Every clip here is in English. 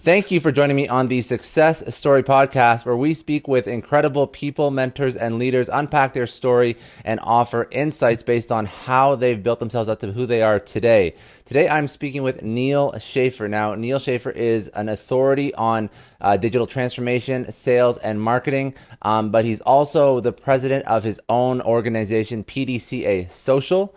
Thank you for joining me on the Success Story podcast, where we speak with incredible people, mentors, and leaders, unpack their story, and offer insights based on how they've built themselves up to who they are today. Today, I'm speaking with Neal Schaffer. Now, Neal Schaffer is an authority on digital transformation, sales, and marketing, but he's also the president of his own organization, PDCA Social.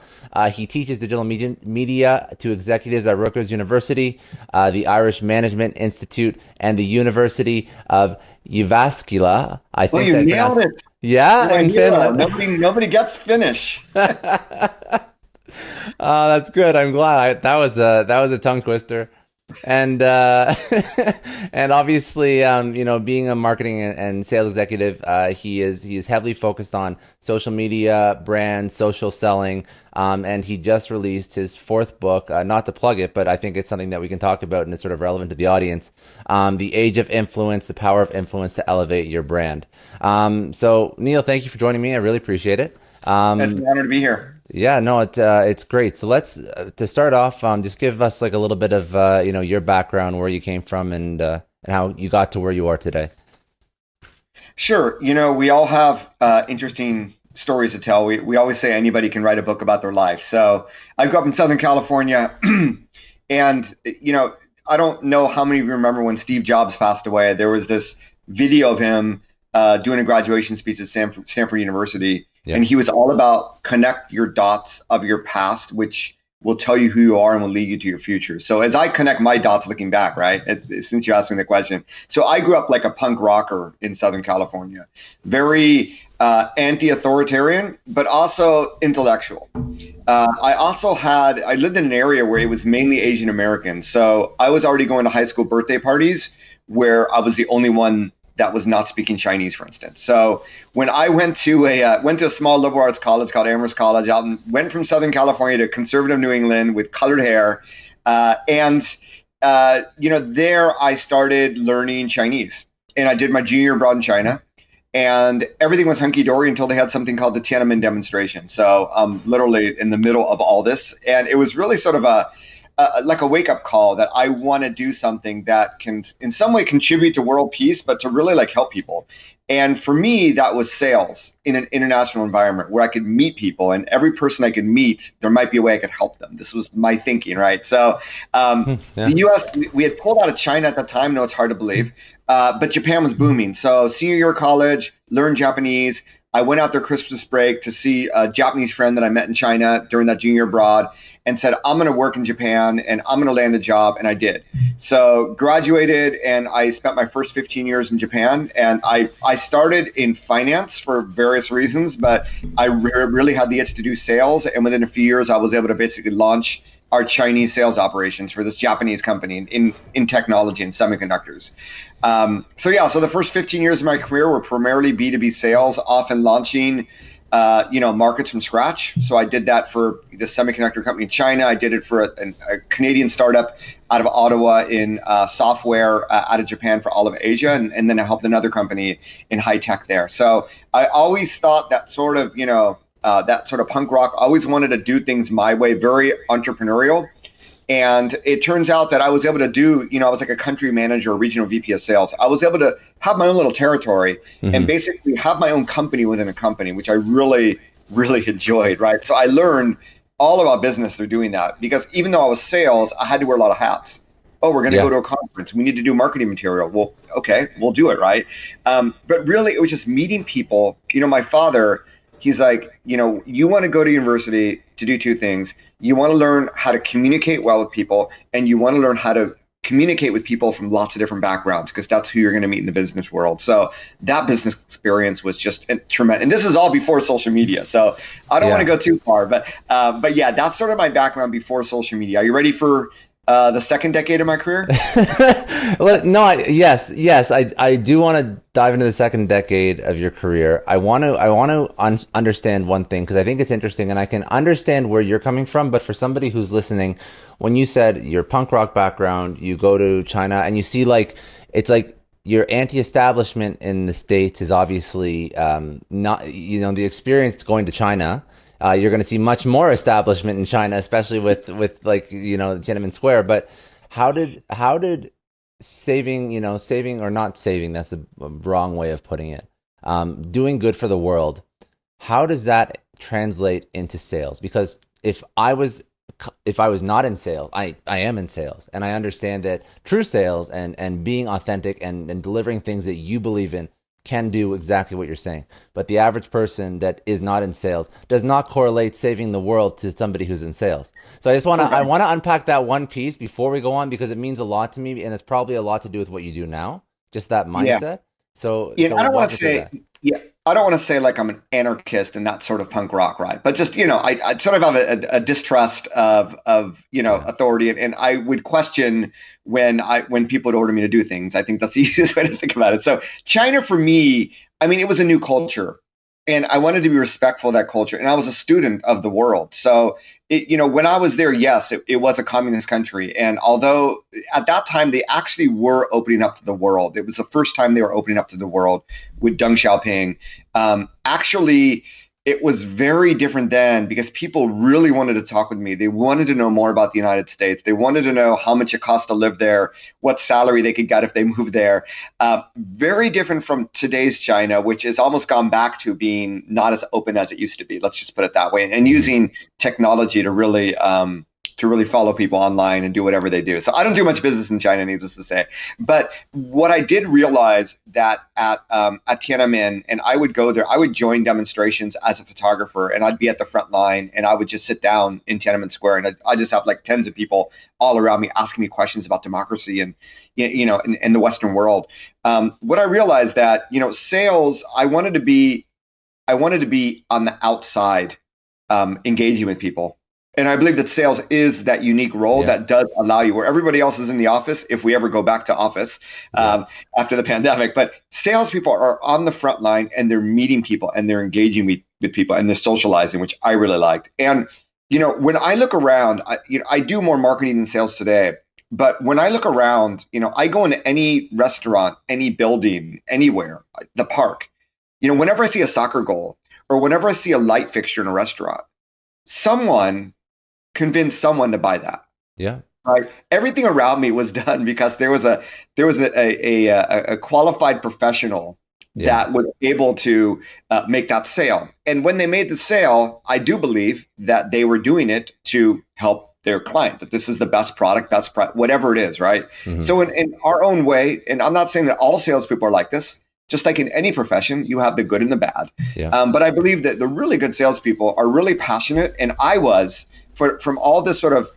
He teaches digital media to executives at Rutgers University, the Irish Management Institute, and the University of Jyväskylä. I think you nailed it. Yeah, in Finland. Nobody gets Finnish. That's good. I'm glad. That was a tongue twister. And and obviously, being a marketing and sales executive, he is heavily focused on social media, brand, social selling, and he just released his fourth book. Not to plug it, but I think it's something that we can talk about, and it's sort of relevant to the audience. The Age of Influence: The Power of Influence to Elevate Your Brand. So, Neal, thank you for joining me. I really appreciate it. It's an honor to be here. Yeah, no, it's great. So let's to start off, just give us like a little bit of your background, where you came from, and how you got to where you are today. Sure. We all have interesting stories to tell. We always say anybody can write a book about their life. So I grew up in Southern California, and I don't know how many of you remember when Steve Jobs passed away. There was this video of him doing a graduation speech at Stanford University. Yeah. And he was all about connect your dots of your past, which will tell you who you are and will lead you to your future. So as I connect my dots looking back, right, since you asked me the question. So I grew up like a punk rocker in Southern California, very anti-authoritarian, but also intellectual. I lived in an area where it was mainly Asian American. So I was already going to high school birthday parties where I was the only one that was not speaking Chinese, for instance. So when I went to a small liberal arts college called Amherst College, went from Southern California to conservative New England with colored hair, there I started learning Chinese, and I did my junior year abroad in China, and everything was hunky dory until they had something called the Tiananmen demonstration. So I'm literally in the middle of all this, and it was really sort of like a wake-up call that I want to do something that can in some way contribute to world peace, but to really like help people. And for me, that was sales in an international environment where I could meet people, and every person I could meet, there might be a way I could help them. This was my thinking, right? So The US, we had pulled out of China at the time. No, it's hard to believe, but Japan was booming. So senior year of college, learned Japanese. I went out there Christmas break to see a Japanese friend that I met in China during that junior abroad, and said, I'm going to work in Japan and I'm going to land a job. And I did. So graduated, and I spent my first 15 years in Japan. And I started in finance for various reasons, but I really had the itch to do sales. And within a few years, I was able to basically launch our Chinese sales operations for this Japanese company in technology and semiconductors. So the first 15 years of my career were primarily B2B sales, often launching markets from scratch. So I did that for the semiconductor company in China. I did it for a Canadian startup out of Ottawa in software out of Japan for all of Asia. And then I helped another company in high tech there. So I always thought that sort of punk rock, always wanted to do things my way, very entrepreneurial. And it turns out that I was able to do, I was like a country manager, or regional VP of sales. I was able to have my own little territory and basically have my own company within a company, which I really, really enjoyed, right? So I learned all about business through doing that, because even though I was sales, I had to wear a lot of hats. Oh, we're going to go to a conference. We need to do marketing material. Well, okay, we'll do it, right? But really, it was just meeting people. My father, he's like, you want to go to university to do two things. You want to learn how to communicate well with people, and you want to learn how to communicate with people from lots of different backgrounds, because that's who you're going to meet in the business world. So that business experience was just tremendous. And this is all before social media. So I don't want to go too far, but yeah, that's sort of my background before social media. Are you ready for the second decade of my career? Well, no, yes, I do want to dive into the second decade of your career. I want to understand one thing, because I think it's interesting, and I can understand where you're coming from. But for somebody who's listening, when you said your punk rock background, you go to China and you see it's like your anti-establishment in the States is obviously not, the experience going to China. You're going to see much more establishment in China, especially with Tiananmen Square. But how did saving, saving or not saving, that's the wrong way of putting it. Doing good for the world. How does that translate into sales? Because if I was not in sales, I am in sales, and I understand that true sales and being authentic and delivering things that you believe in can do exactly what you're saying. But the average person that is not in sales does not correlate saving the world to somebody who's in sales. So I want to unpack that one piece before we go on, because it means a lot to me, and it's probably a lot to do with what you do now, just that mindset. Yeah. So, Yeah, so I don't want walk to me through say, that. yeah, I don't want to say like I'm an anarchist and that sort of punk rock, right? But just, I sort of have a distrust of, Yeah. authority, and I would question when people would order me to do things. I think that's the easiest way to think about it. So China for me, I mean, it was a new culture, and I wanted to be respectful of that culture. And I was a student of the world. So, when I was there, yes, it was a communist country. And although at that time they actually were opening up to the world, it was the first time they were opening up to the world with Deng Xiaoping. Actually, it was very different then because people really wanted to talk with me. They wanted to know more about the United States. They wanted to know how much it cost to live there, what salary they could get if they moved there. Very different from today's China, which has almost gone back to being not as open as it used to be. Let's just put it that way, and using technology to really follow people online and do whatever they do. So I don't do much business in China, needless to say. But what I did realize that at Tiananmen, and I would go there, I would join demonstrations as a photographer, and I'd be at the front line, and I would just sit down in Tiananmen Square, and I just have like tens of people all around me asking me questions about democracy and in the Western world. What I realized that sales, I wanted to be on the outside, engaging with people. And I believe that sales is that unique role that does allow you, where everybody else is in the office, if we ever go back to office after the pandemic. But salespeople are on the front line, and they're meeting people, and they're engaging with people, and they're socializing, which I really liked. And, when I look around, I do more marketing than sales today. But when I look around, I go into any restaurant, any building, anywhere, the park, whenever I see a soccer goal or whenever I see a light fixture in a restaurant, someone convince someone to buy that. Yeah. Right. Everything around me was done because there was a qualified professional that was able to make that sale. And when they made the sale, I do believe that they were doing it to help their client, that this is the best product, whatever it is. Right. Mm-hmm. So in our own way, and I'm not saying that all salespeople are like this, just like in any profession, you have the good and the bad. Yeah. But I believe that the really good salespeople are really passionate. And I was, from all this sort of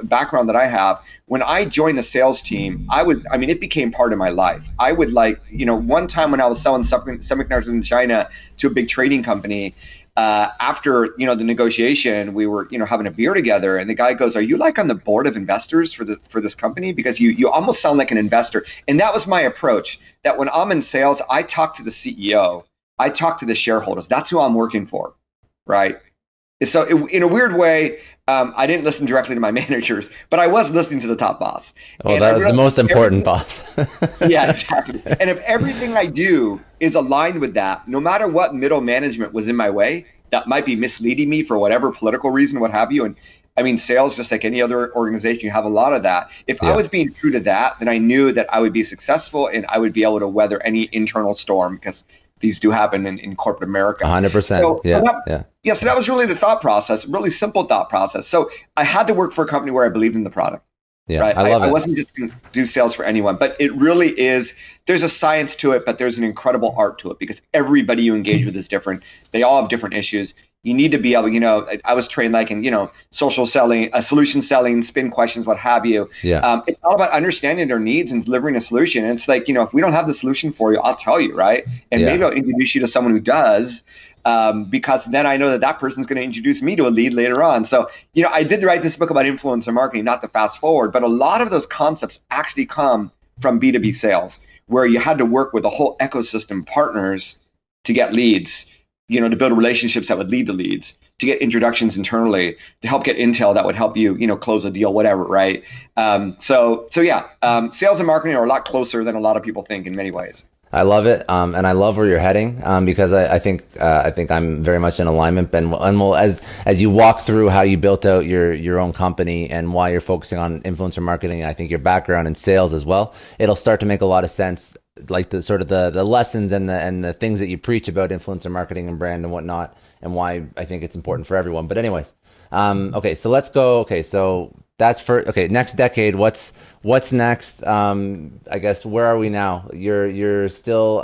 background that I have, when I joined the sales team, it became part of my life. I would one time when I was selling semiconductors in China to a big trading company, after the negotiation, we were having a beer together, and the guy goes, "Are you like on the board of investors for this company? Because you almost sound like an investor." And that was my approach. That when I'm in sales, I talk to the CEO, I talk to the shareholders. That's who I'm working for, right? So in a weird way, I didn't listen directly to my managers, but I was listening to the top boss. Well, that was the most important boss. Yeah, exactly. And if everything I do is aligned with that, no matter what middle management was in my way, that might be misleading me for whatever political reason, what have you. And I mean, sales, just like any other organization, you have a lot of that. If I was being true to that, then I knew that I would be successful and I would be able to weather any internal storm, because these do happen in corporate America. 100%. So, so that was really the thought process, really simple thought process. So I had to work for a company where I believed in the product. Yeah, right? I love it. I wasn't just going to do sales for anyone, but it really is, there's a science to it, but there's an incredible art to it, because everybody you engage with is different. They all have different issues. You need to be able, I was trained like in, social selling, solution selling, spin questions, what have you. Yeah. It's all about understanding their needs and delivering a solution. And it's like, if we don't have the solution for you, I'll tell you, right? And maybe I'll introduce you to someone who does, because then I know that person's going to introduce me to a lead later on. So, I did write this book about influencer marketing, not to fast forward, but a lot of those concepts actually come from B2B sales, where you had to work with a whole ecosystem partners to get leads, to build relationships that would lead to leads, to get introductions internally, to help get intel that would help you, close a deal, whatever, right? Sales and marketing are a lot closer than a lot of people think in many ways. I love it, and I love where you're heading, because I think I'm very much in alignment. And we'll, as you walk through how you built out your own company and why you're focusing on influencer marketing, I think your background in sales as well, it'll start to make a lot of sense, like the sort of the lessons and the things that you preach about influencer marketing and brand and whatnot, and why I think it's important for everyone. But anyways, okay, so let's go. Okay, so that's for next decade. What's next? I guess where are we now? You're still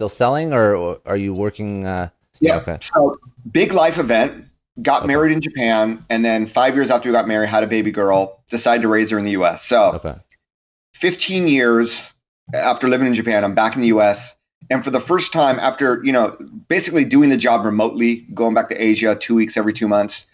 selling, or are you working? Yeah. Okay. So big life event. Got married in Japan, and then 5 years after we got married, had a baby girl. Decided to raise her in the U.S. So 15 years after living in Japan, I'm back in the U.S. And for the first time, after basically doing the job remotely, going back to Asia 2 weeks every 2 months.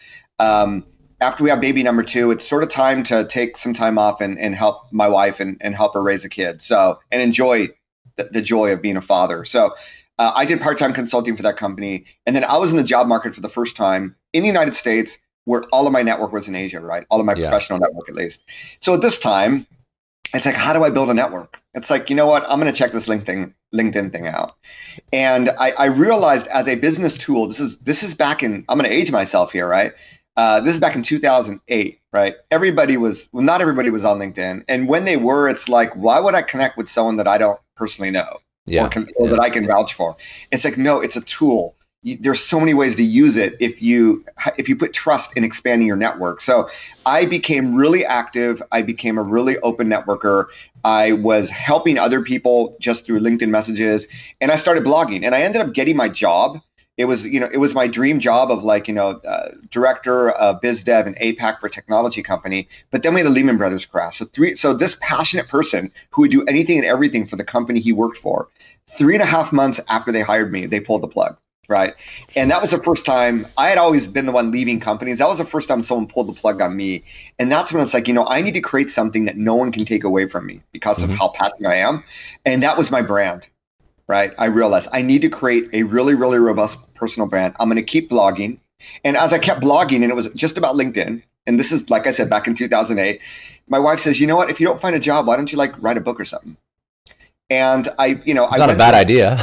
After we have baby number 2, it's sort of time to take some time off and help my wife and help her raise a kid. So, and enjoy the joy of being a father. So I did part-time consulting for that company. And then I was in the job market for the first time in the United States, where all of my network was in Asia, right? All of my professional network, at least. So at this time, it's like, how do I build a network? It's like, you know what? I'm going to check this LinkedIn thing out. And I realized, as a business tool, this is back in, I'm going to age myself here, right? This is back in 2008, right? Not everybody was on LinkedIn. And when they were, it's like, why would I connect with someone that I don't personally know or that I can vouch for? It's like, no, it's a tool. There's so many ways to use it if you put trust in expanding your network. So I became really active. I became a really open networker. I was helping other people just through LinkedIn messages, and I started blogging, and I ended up getting my job. It was my dream job of director of biz dev and APAC for a technology company. But then we had the Lehman Brothers crash. So this passionate person who would do anything and everything for the company he worked for, 3.5 months after they hired me, they pulled the plug. Right. And that was the first time. I had always been the one leaving companies. That was the first time someone pulled the plug on me. And that's when it's like, I need to create something that no one can take away from me because of how passionate I am. And that was my brand. Right. I realized I need to create a really, really robust personal brand. I'm going to keep blogging. And as I kept blogging, and it was just about LinkedIn, and this is, like I said, back in 2008, my wife says, you know what, if you don't find a job, why don't you write a book or something? And it's not a bad idea.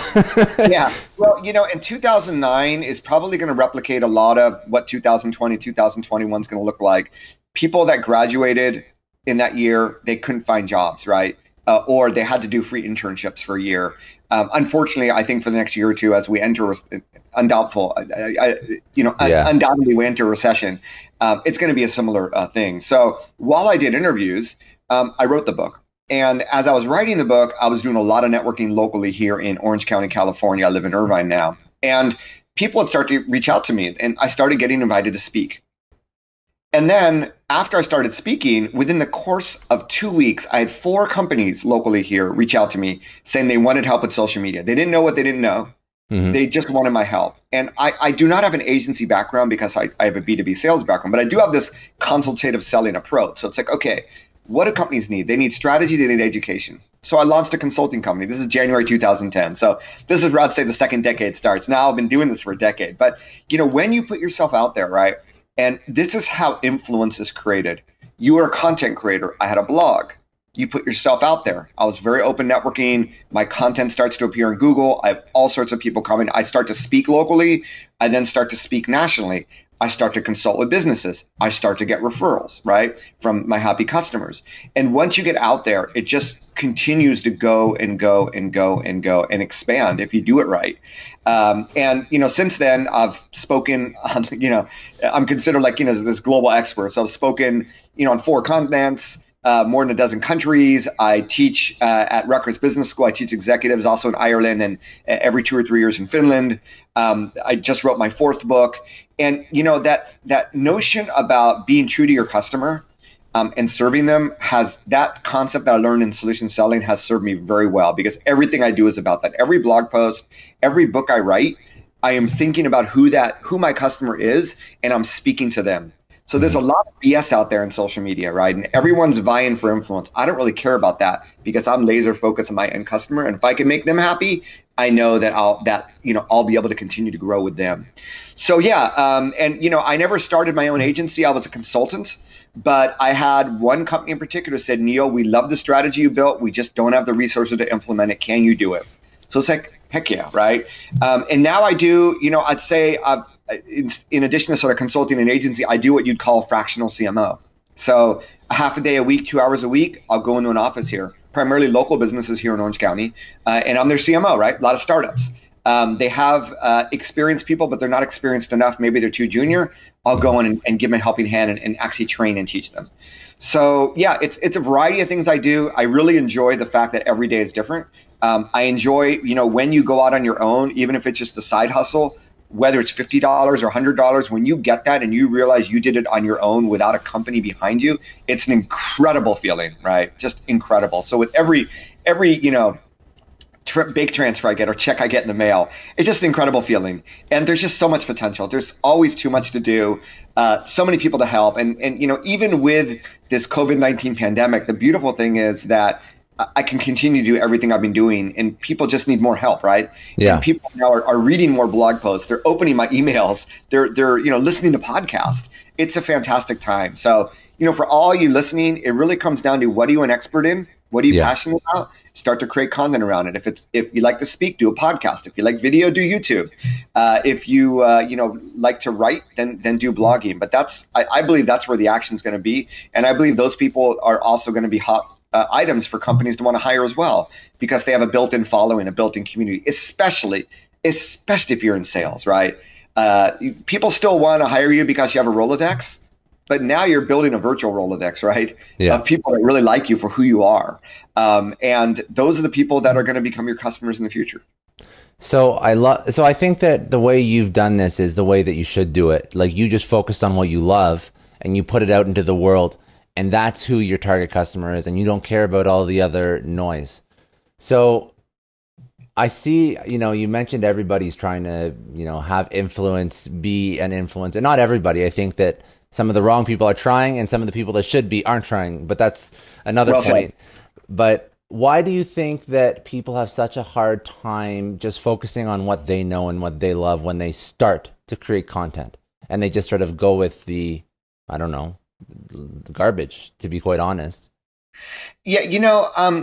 Yeah. Well, in 2009 is probably going to replicate a lot of what 2020, 2021 is going to look like. People that graduated in that year, they couldn't find jobs, right? Or they had to do free internships for a year. Unfortunately, I think for the next year or two, as we enter undoubtedly we enter a recession, it's going to be a similar thing. So while I did interviews, I wrote the book. And as I was writing the book, I was doing a lot of networking locally here in Orange County, California. I live in Irvine now. And people would start to reach out to me, and I started getting invited to speak. And then after I started speaking, within the course of 2 weeks, I had 4 companies locally here reach out to me saying they wanted help with social media. They didn't know what they didn't know. Mm-hmm. They just wanted my help. And I do not have an agency background because I have a B2B sales background, but I do have this consultative selling approach. So it's like, okay, what do companies need? They need strategy, they need education. So I launched a consulting company. This is January 2010. So this is where I'd say the second decade starts. Now I've been doing this for a decade. But when you put yourself out there, right? And this is how influence is created. You are a content creator. I had a blog. You put yourself out there. I was very open networking. My content starts to appear in Google. I have all sorts of people coming. I start to speak locally. I then start to speak nationally. I start to consult with businesses. I start to get referrals, right, from my happy customers. And once you get out there, it just continues to go and go and go and go and expand if you do it right. And since then, I've spoken on, I'm considered this global expert. So I've spoken, on 4 continents, more than a dozen countries. I teach at Rutgers Business School. I teach executives also in Ireland and every 2 or 3 years in Finland. I just wrote my 4th book. And, that notion about being true to your customer and serving them, has that concept that I learned in solution selling has served me very well, because everything I do is about that. Every blog post, every book I write, I am thinking about who my customer is, and I'm speaking to them. So there's a lot of BS out there in social media, right? And everyone's vying for influence. I don't really care about that because I'm laser focused on my end customer. And if I can make them happy, I know that I'll be able to continue to grow with them. So I never started my own agency. I was a consultant, but I had one company in particular said, Neal, we love the strategy you built. We just don't have the resources to implement it. Can you do it? So it's like, heck yeah, right? And now I do, I'd say in addition to sort of consulting and agency, I do what you'd call fractional CMO. So a half a day a week, 2 hours a week, I'll go into an office here, primarily local businesses here in Orange County, and I'm their CMO, right? A lot of startups. They have experienced people, but they're not experienced enough. Maybe they're too junior. I'll go in and give them a helping hand and actually train and teach them. So yeah, it's a variety of things I do. I really enjoy the fact that every day is different. I enjoy, when you go out on your own, even if it's just a side hustle, whether it's $50 or $100, when you get that and you realize you did it on your own without a company behind you, it's an incredible feeling, right? Just incredible. So with every big transfer I get or check I get in the mail, it's just an incredible feeling. And there's just so much potential. There's always too much to do, so many people to help. And even with this COVID-19 pandemic, the beautiful thing is that I can continue to do everything I've been doing, and people just need more help, right? Yeah. And people now are reading more blog posts. They're opening my emails. They're listening to podcasts. It's a fantastic time. So, for all you listening, it really comes down to what are you an expert in? What are you passionate about? Start to create content around it. If you like to speak, do a podcast. If you like video, do YouTube. If you like to write, then do blogging. But I believe that's where the action is going to be, and I believe those people are also going to be hot items for companies to want to hire as well, because they have a built-in following, a built-in community, especially if you're in sales, right? People still want to hire you because you have a Rolodex, but now you're building a virtual Rolodex, right? Yeah. Of people that really like you for who you are. And those are the people that are going to become your customers in the future. So I think that the way you've done this is the way that you should do it. Like, you just focused on what you love and you put it out into the world. And that's who your target customer is, and you don't care about all the other noise. So I see, you mentioned everybody's trying to, have influence, be an influence, and not everybody. I think that some of the wrong people are trying, and some of the people that should be aren't trying, but that's another point. But why do you think that people have such a hard time just focusing on what they know and what they love when they start to create content, and they just sort of go with the garbage, to be quite honest? Yeah,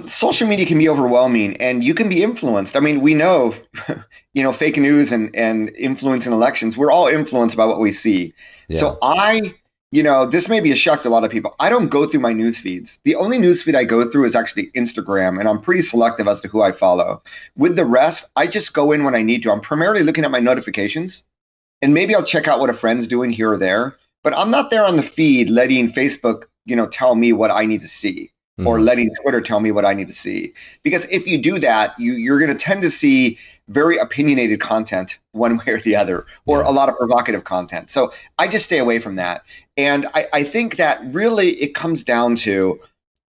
social media can be overwhelming, and you can be influenced. I mean, we know, fake news and influence in elections, we're all influenced by what we see. Yeah. So this may be a shock to a lot of people. I don't go through my news feeds. The only news feed I go through is actually Instagram, and I'm pretty selective as to who I follow. With the rest, I just go in when I need to. I'm primarily looking at my notifications, and maybe I'll check out what a friend's doing here or there. But I'm not there on the feed letting Facebook, tell me what I need to see, or letting Twitter tell me what I need to see. Because if you do that, you're going to tend to see very opinionated content one way or the other, or a lot of provocative content. So I just stay away from that. And I think that really it comes down to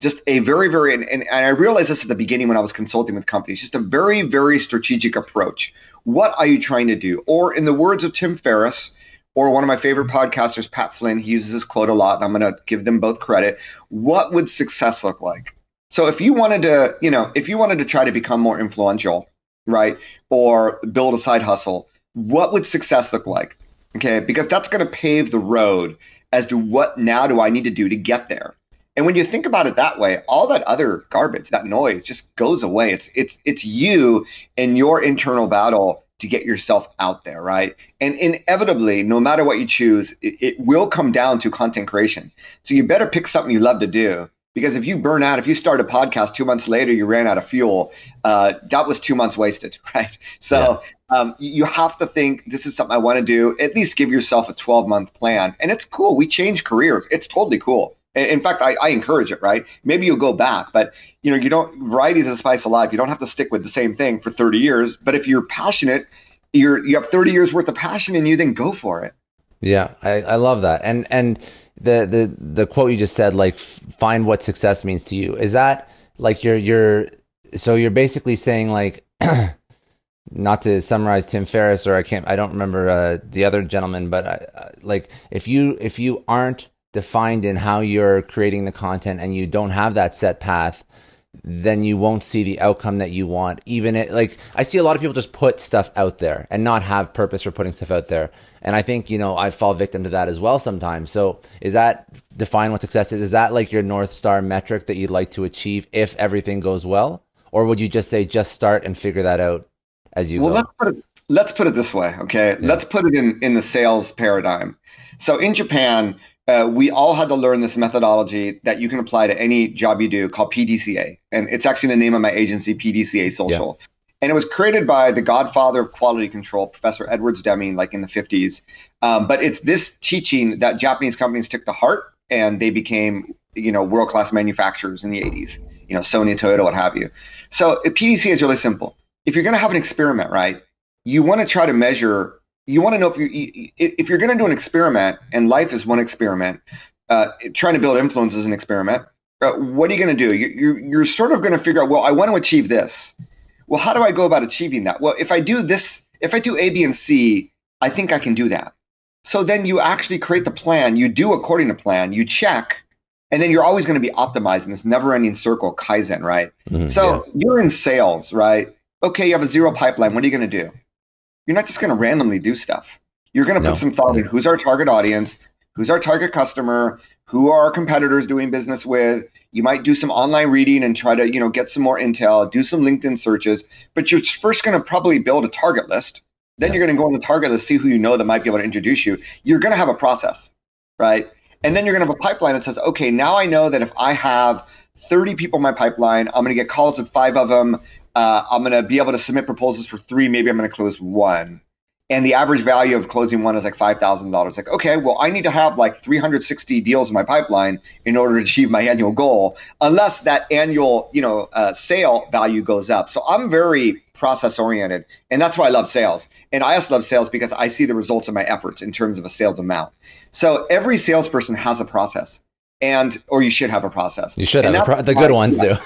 just a very, very, and I realized this at the beginning when I was consulting with companies, just a very, very strategic approach. What are you trying to do? Or in the words of Tim Ferriss, or one of my favorite podcasters, Pat Flynn, he uses this quote a lot, and I'm going to give them both credit. What would success look like? So if you wanted to try to become more influential, right, or build a side hustle, what would success look like? Okay, because that's going to pave the road as to what now do I need to do to get there. And when you think about it that way, all that other garbage, that noise, just goes away. It's you and your internal battle to get yourself out there, right? And inevitably, no matter what you choose, it will come down to content creation. So you better pick something you love to do, because if you burn out, if you start a podcast 2 months later, you ran out of fuel, that was 2 months wasted, right? So you have to think, this is something I want to do. At least give yourself a 12-month plan. And it's cool. We change careers. It's totally cool. In fact, I encourage it, right? Maybe you'll go back, but variety is a spice of life. You don't have to stick with the same thing for 30 years. But if you're passionate, you have 30 years worth of passion in you, then go for it. Yeah, I love that. And the quote you just said, like, find what success means to you. Is that like you're basically saying, like, not to summarize Tim Ferriss, or I don't remember the other gentleman, but like if you aren't defined in how you're creating the content and you don't have that set path, then you won't see the outcome that you want. Like, I see a lot of people just put stuff out there and not have purpose for putting stuff out there. And I think, I fall victim to that as well sometimes. So is that define what success is? Is that like your North Star metric that you'd like to achieve if everything goes well? Or would you just say, just start and figure that out as you Well, go? let's put it this way, okay? Yeah. Let's put it in the sales paradigm. So in Japan, we all had to learn this methodology that you can apply to any job you do called PDCA, and it's actually the name of my agency, PDCA Yeah. Social. And it was created by the godfather of quality control, Professor Edwards Deming, like in the 50s. But it's this teaching that Japanese companies took to heart, and they became, world-class manufacturers in the 80s. Sony, Toyota, what have you. So PDCA is really simple. If you're going to have an experiment, right, you want to try to measure. You want to know if you're going to do an experiment, and life is one experiment. Trying to build influence is an experiment. What are you going to do? You're sort of going to figure out. Well, I want to achieve this. Well, how do I go about achieving that? Well, if I do this, if I do A, B, and C, I think I can do that. So then you actually create the plan. You do according to plan. You check, and then you're always going to be optimizing this never-ending circle, Kaizen, right? So you're in sales, right? Okay, you have a zero pipeline. What are you going to do? You're not just going to randomly do stuff. You're going to put some thought in who's our target audience, who's our target customer, who are our competitors doing business with. You might do some online reading and try to, get some more intel, do some LinkedIn searches, but you're first going to probably build a target list. Then you're going to go on the target list, see who you know that might be able to introduce you. You're going to have a process, right? And then you're going to have a pipeline that says, okay, now I know that if I have 30 people in my pipeline, I'm going to get calls with 5 of them. I'm going to be able to submit proposals for 3. Maybe I'm going to close 1. And the average value of closing 1 is like $5,000. Like, okay, well, I need to have like 360 deals in my pipeline in order to achieve my annual goal, unless that annual, sale value goes up. So I'm very process oriented, and that's why I love sales. And I also love sales because I see the results of my efforts in terms of a sales amount. So every salesperson has a process. Or you should have a process. You should have the good ones do.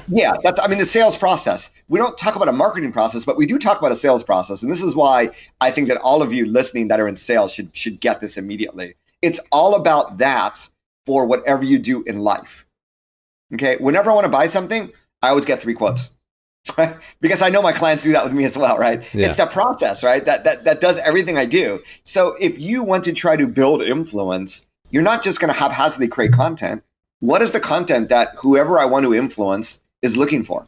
Yeah, the sales process. We don't talk about a marketing process, but we do talk about a sales process. And this is why I think that all of you listening that are in sales should get this immediately. It's all about that for whatever you do in life. Okay, whenever I want to buy something, I always get 3 quotes. Right? Because I know my clients do that with me as well, right? Yeah. It's that process, right? That does everything I do. So if you want to try to build influence, you're not just going to haphazardly create content. What is the content that whoever I want to influence is looking for?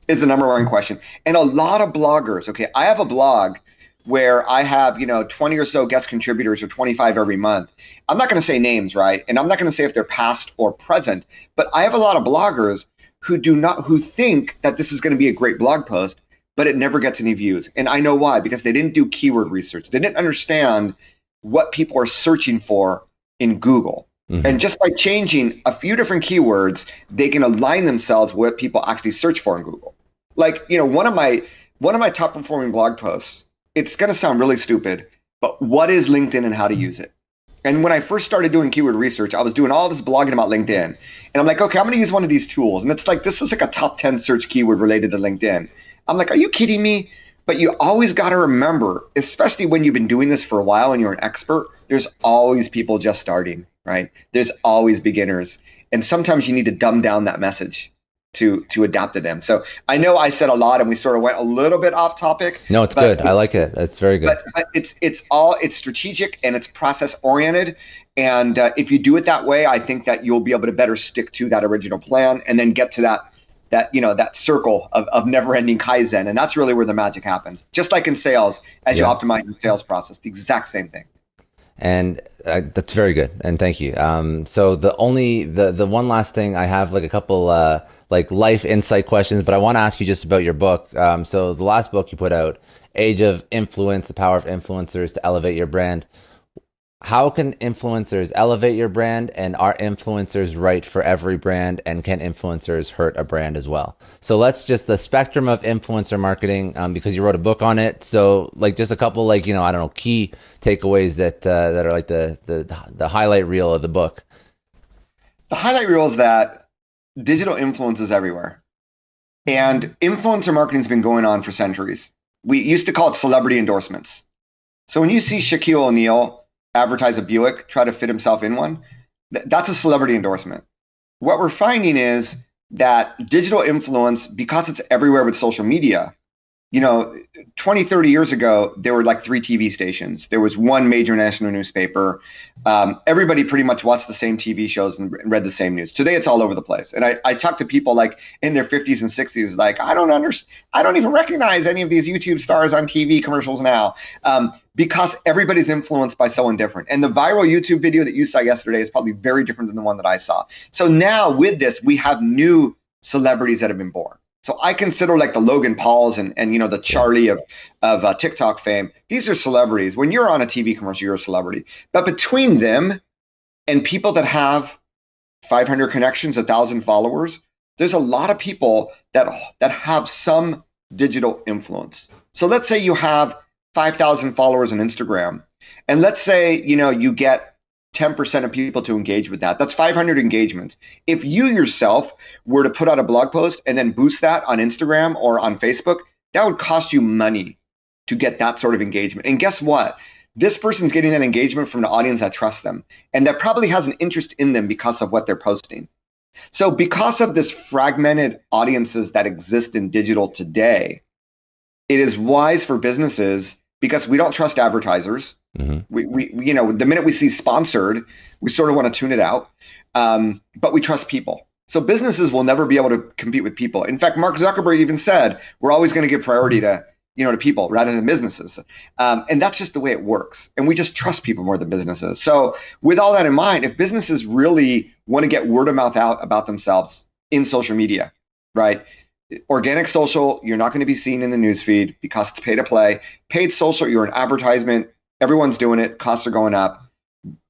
Is the number one question. And a lot of bloggers, okay, I have a blog where I have, 20 or so guest contributors or 25 every month. I'm not going to say names, right? And I'm not going to say if they're past or present, but I have a lot of bloggers who think that this is going to be a great blog post, but it never gets any views. And I know why, because they didn't do keyword research. They didn't understand what people are searching for in Google. And just by changing a few different keywords, they can align themselves with what people actually search for in Google. Like, one of my top performing blog posts, it's going to sound really stupid, but what is LinkedIn and how to use it? And when I first started doing keyword research, I was doing all this blogging about LinkedIn. And I'm like, okay, I'm going to use one of these tools. And it's like, this was like a top 10 search keyword related to LinkedIn. I'm like, are you kidding me? But you always got to remember, especially when you've been doing this for a while and you're an expert, there's always people just starting, right? There's always beginners. And sometimes you need to dumb down that message to adapt to them. So I know I said a lot and we sort of went a little bit off topic. No, it's good. I like it. It's very good. But it's strategic and it's process oriented. And if you do it that way, I think that you'll be able to better stick to that original plan and then get to that circle of never-ending Kaizen. And that's really where the magic happens. Just like in sales, as you optimize your sales process, the exact same thing. And that's very good. And thank you. So the one last thing, I have like a couple like life insight questions, but I want to ask you just about your book. So the last book you put out, Age of Influence, The Power of Influencers to Elevate Your Brand. How can influencers elevate your brand, and are influencers right for every brand, and can influencers hurt a brand as well? So let's just the spectrum of influencer marketing, because you wrote a book on it. So like just a couple key takeaways that are like the highlight reel of the book. The highlight reel is that digital influence is everywhere, and influencer marketing has been going on for centuries. We used to call it celebrity endorsements. So when you see Shaquille O'Neal advertise a Buick, try to fit himself in one, that's a celebrity endorsement. What we're finding is that digital influence, because it's everywhere with social media, you know, 20, 30 years ago, there were like three TV stations. There was one major national newspaper. Everybody pretty much watched the same TV shows and read the same news. Today, it's all over the place. And I talk to people like in their 50s and 60s, like, I don't understand. I don't even recognize any of these YouTube stars on TV commercials now, because everybody's influenced by someone different. And the viral YouTube video that you saw yesterday is probably very different than the one that I saw. So now with this, we have new celebrities that have been born. So I consider like the Logan Pauls and the Charlie of TikTok fame. These are celebrities. When you're on a TV commercial, you're a celebrity. But between them and people that have 500 connections, 1,000 followers, there's a lot of people that have some digital influence. So let's say you have 5,000 followers on Instagram, and let's say you get 10% of people to engage with that. That's 500 engagements. If you yourself were to put out a blog post and then boost that on Instagram or on Facebook, that would cost you money to get that sort of engagement. And guess what? This person's getting that engagement from the audience that trusts them and that probably has an interest in them because of what they're posting. So because of this fragmented audiences that exist in digital today, it is wise for businesses, because we don't trust advertisers. Mm-hmm. We the minute we see sponsored, we sort of want to tune it out. But we trust people. So businesses will never be able to compete with people. In fact, Mark Zuckerberg even said, we're always going to give priority to people rather than businesses. And that's just the way it works. And we just trust people more than businesses. So with all that in mind, if businesses really want to get word of mouth out about themselves in social media, right? Organic social, you're not going to be seen in the newsfeed because it's pay to play. Paid social, you're an advertisement. Everyone's doing it. Costs are going up.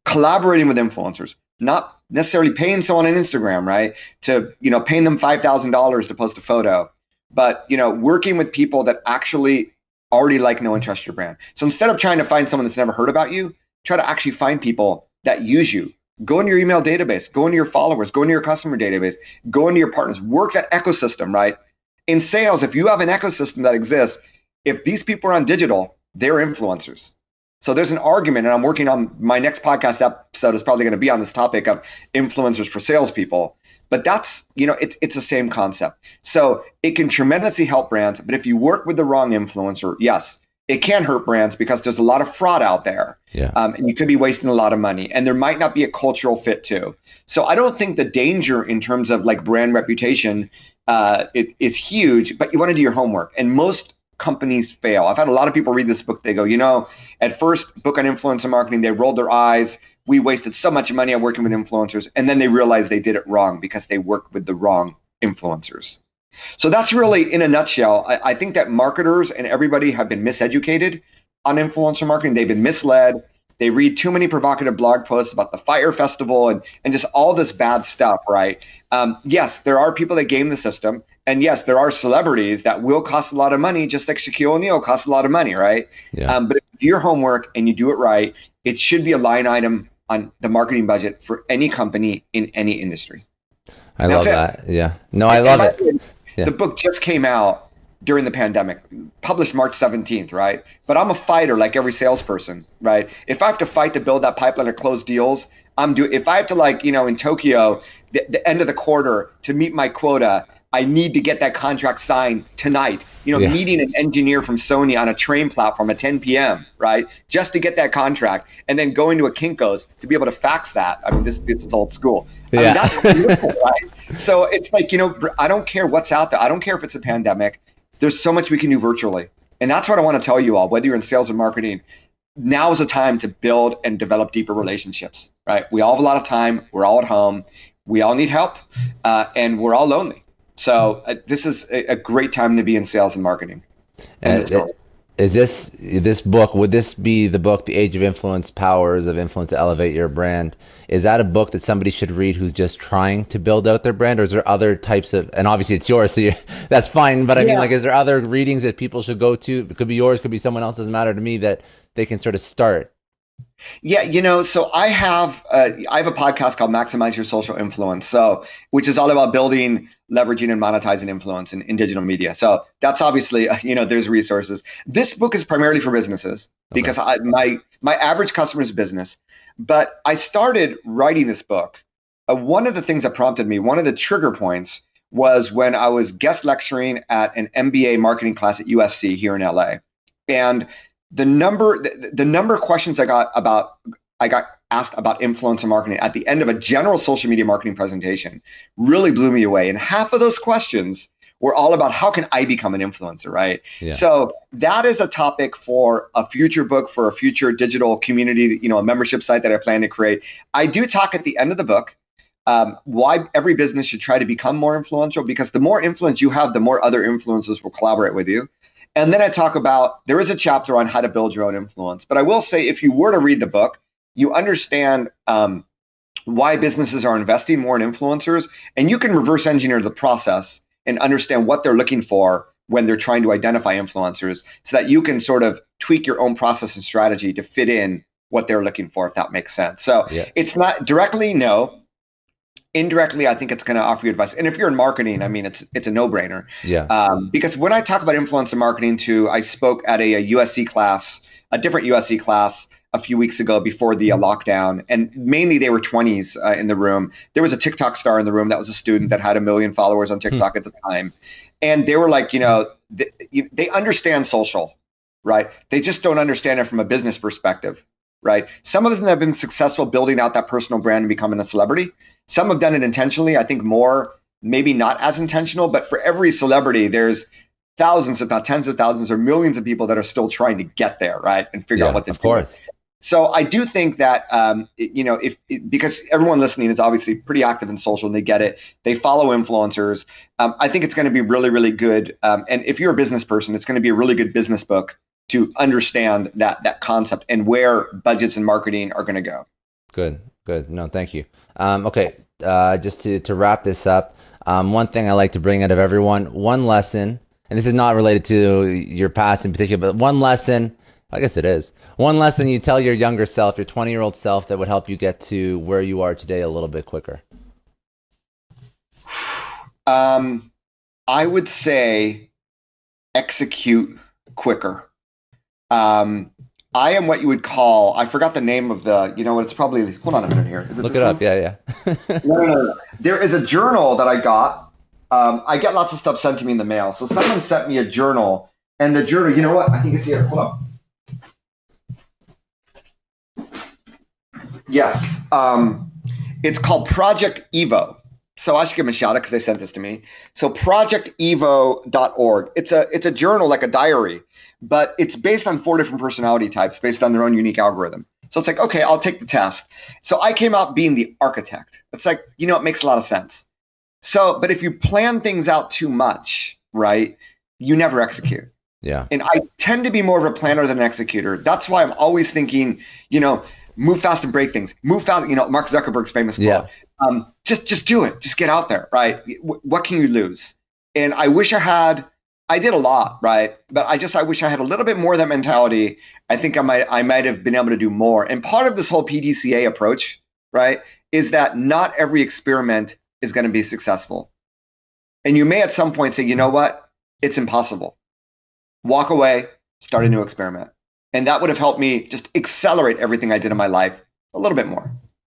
Collaborating with influencers, not necessarily paying someone on Instagram, right? To, paying them $5,000 to post a photo, but, working with people that actually already like, know, and trust your brand. So instead of trying to find someone that's never heard about you, try to actually find people that use you. Go into your email database, go into your followers, go into your customer database, go into your partners, work that ecosystem, right? In sales, if you have an ecosystem that exists, if these people are on digital, they're influencers. So there's an argument, and I'm working on my next podcast episode is probably going to be on this topic of influencers for salespeople. But that's, it's the same concept. So it can tremendously help brands. But if you work with the wrong influencer, yes, it can hurt brands because there's a lot of fraud out there. Yeah. And you could be wasting a lot of money. And there might not be a cultural fit too. So I don't think the danger in terms of like brand reputation it is huge, but you want to do your homework. And most companies fail. I've had a lot of people read this book. They go, at first, book on influencer marketing, they rolled their eyes. We wasted so much money on working with influencers. And then they realized they did it wrong because they worked with the wrong influencers. So that's really, in a nutshell, I think that marketers and everybody have been miseducated on influencer marketing. They've been misled. They read too many provocative blog posts about the Fire Festival and just all this bad stuff, right? Yes, there are people that game the system. And yes, there are celebrities that will cost a lot of money, just like Shaquille O'Neal costs a lot of money, right? Yeah. But if you do your homework and you do it right, it should be a line item on the marketing budget for any company in any industry. I love that. Yeah. No, I love it. The book just came out during the pandemic, published March 17th, right? But I'm a fighter like every salesperson, right? If I have to fight to build that pipeline or close deals, if I have to in Tokyo, the end of the quarter to meet my quota, I need to get that contract signed tonight, meeting an engineer from Sony on a train platform at 10 p.m., right? Just to get that contract and then going to a Kinko's to be able to fax that. I mean, this is old school. I mean, that's beautiful, right? So it's like, I don't care what's out there. I don't care if it's a pandemic. There's so much we can do virtually. And that's what I want to tell you all, whether you're in sales or marketing, now is the time to build and develop deeper relationships, right? We all have a lot of time. We're all at home. We all need help, and we're all lonely. So this is a great time to be in sales and marketing. Is this book, would this be the book, The Age of Influence, Powers of Influence to Elevate Your Brand? Is that a book that somebody should read who's just trying to build out their brand? Or is there other types of, and obviously it's yours, so that's fine. But I mean, is there other readings that people should go to? It could be yours, could be someone else, doesn't matter to me, that they can sort of start. Yeah, so I have a podcast called Maximize Your Social Influence, which is all about building, leveraging, and monetizing influence in digital media. So that's obviously, there's resources. This book is primarily for businesses because my average customer is business. But I started writing this book. One of the things that prompted me, one of the trigger points was when I was guest lecturing at an MBA marketing class at USC here in LA. And the number of questions I got asked about influencer marketing at the end of a general social media marketing presentation really blew me away. And half of those questions were all about how can I become an influencer, right? Yeah. So that is a topic for a future book, for a future digital community, a membership site that I plan to create. I do talk at the end of the book why every business should try to become more influential, because the more influence you have, the more other influencers will collaborate with you. And then I talk about, there is a chapter on how to build your own influence. But I will say, if you were to read the book, you understand why businesses are investing more in influencers, and you can reverse engineer the process and understand what they're looking for when they're trying to identify influencers, so that you can sort of tweak your own process and strategy to fit in what they're looking for, if that makes sense. So It's not directly, no. Indirectly, I think it's going to offer you advice. And if you're in marketing, I mean, it's a no-brainer. Because when I talk about influencer marketing too, I spoke at a USC class, a different USC class a few weeks ago before the lockdown. And mainly they were 20s in the room. There was a TikTok star in the room that was a student that had 1 million followers on TikTok at the time. And they were like, they understand social, right? They just don't understand it from a business perspective, right? Some of them have been successful building out that personal brand and becoming a celebrity. Some have done it intentionally. I think more, maybe not as intentional, but for every celebrity, there's thousands, if not tens of thousands or millions of people that are still trying to get there, right? And figure out what to do. Of course. So I do think that, because everyone listening is obviously pretty active in social and they get it, they follow influencers. I think it's going to be really, really good. And if you're a business person, it's going to be a really good business book to understand that concept and where budgets and marketing are going to go. Good. No, thank you. Okay, just to wrap this up, one thing I like to bring out of everyone, one lesson, and this is not related to your past in particular, but one lesson, I guess it is, one lesson you tell your younger self, your 20-year-old self, that would help you get to where you are today a little bit quicker. I would say execute quicker. I am what you would call, I forgot the name of it's probably, hold on a minute here. Look it up. Yeah. No. There is a journal that I got. I get lots of stuff sent to me in the mail. So someone sent me a journal, and the journal, you know what? I think it's here. Hold on. Yes. It's called Project Evo. So I should give them a shout out because they sent this to me. So projectevo.org. It's a journal, like a diary, but it's based on 4 different personality types based on their own unique algorithm. So it's like, okay, I'll take the test. So I came out being the architect. It's like, it makes a lot of sense. So, but if you plan things out too much, right, you never execute. Yeah. And I tend to be more of a planner than an executor. That's why I'm always thinking, move fast and break things. Move fast. Mark Zuckerberg's famous quote. Yeah. Just do it. Just get out there, right? What can you lose? And I wish I did a lot, right? But I wish I had a little bit more of that mentality. I think I might have been able to do more. And part of this whole PDCA approach, right, is that not every experiment is going to be successful. And you may at some point say, you know what? It's impossible. Walk away, start a new experiment. And that would have helped me just accelerate everything I did in my life a little bit more.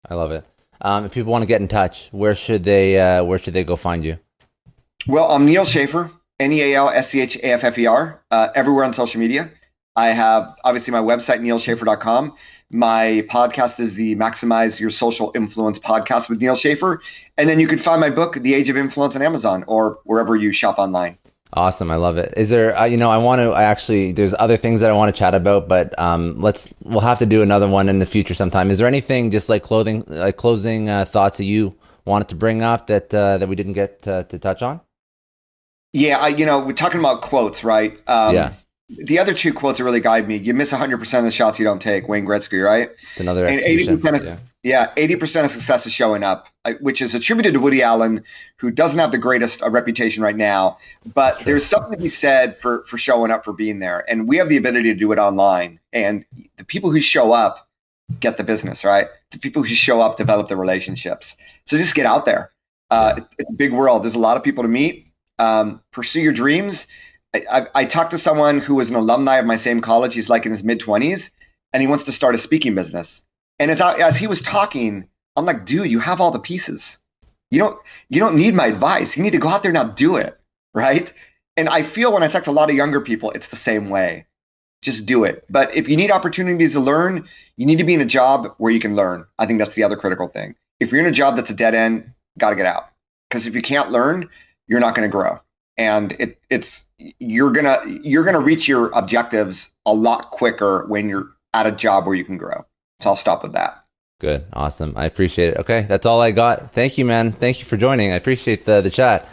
I love it. If people want to get in touch, where should they go find you? Well, I'm Neal Schaffer, NealSchaffer, everywhere on social media. I have obviously my website, nealschaffer.com. My podcast is the Maximize Your Social Influence podcast with Neal Schaffer. And then you can find my book, The Age of Influence, on Amazon or wherever you shop online. Awesome. I love it. Is there, there's other things that I want to chat about, but we'll have to do another one in the future sometime. Is there anything just like closing thoughts that you wanted to bring up that we didn't get to touch on? Yeah. We're talking about quotes, right? Yeah. The other 2 quotes that really guide me: you miss 100% of the shots you don't take, Wayne Gretzky, right? It's another execution. 80% of success is showing up, which is attributed to Woody Allen, who doesn't have the greatest reputation right now. But there's something to be said for showing up, for being there. And we have the ability to do it online. And the people who show up get the business, right? The people who show up develop the relationships. So just get out there. It's a big world. There's a lot of people to meet. Pursue your dreams. I talked to someone who was an alumni of my same college. He's like in his mid-20s, and he wants to start a speaking business. And as he was talking, I'm like, dude, you have all the pieces. you don't need my advice. You need to go out there and now do it, right? And I feel when I talk to a lot of younger people, it's the same way. Just do it. But if you need opportunities to learn, you need to be in a job where you can learn. I think that's the other critical thing. If you're in a job that's a dead end, got to get out. Because if you can't learn, you're not going to grow. And you're gonna reach your objectives a lot quicker when you're at a job where you can grow. So I'll stop with that. Good. Awesome. I appreciate it. Okay. That's all I got. Thank you, man. Thank you for joining. I appreciate the chat.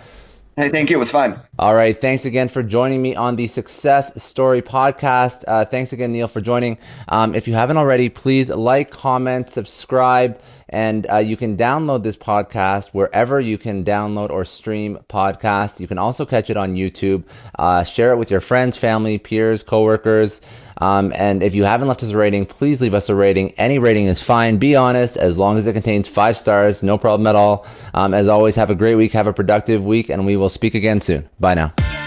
Hey, thank you. It was fun. All right. Thanks again for joining me on the Success Story podcast. Thanks again, Neal, for joining. If you haven't already, please like, comment, subscribe, and you can download this podcast wherever you can download or stream podcasts. You can also catch it on YouTube. Share it with your friends, family, peers, coworkers. And if you haven't left us a rating, please leave us a rating. Any rating is fine. Be honest, as long as it contains 5 stars, no problem at all. As always, have a great week, have a productive week, and we will speak again soon. Bye now.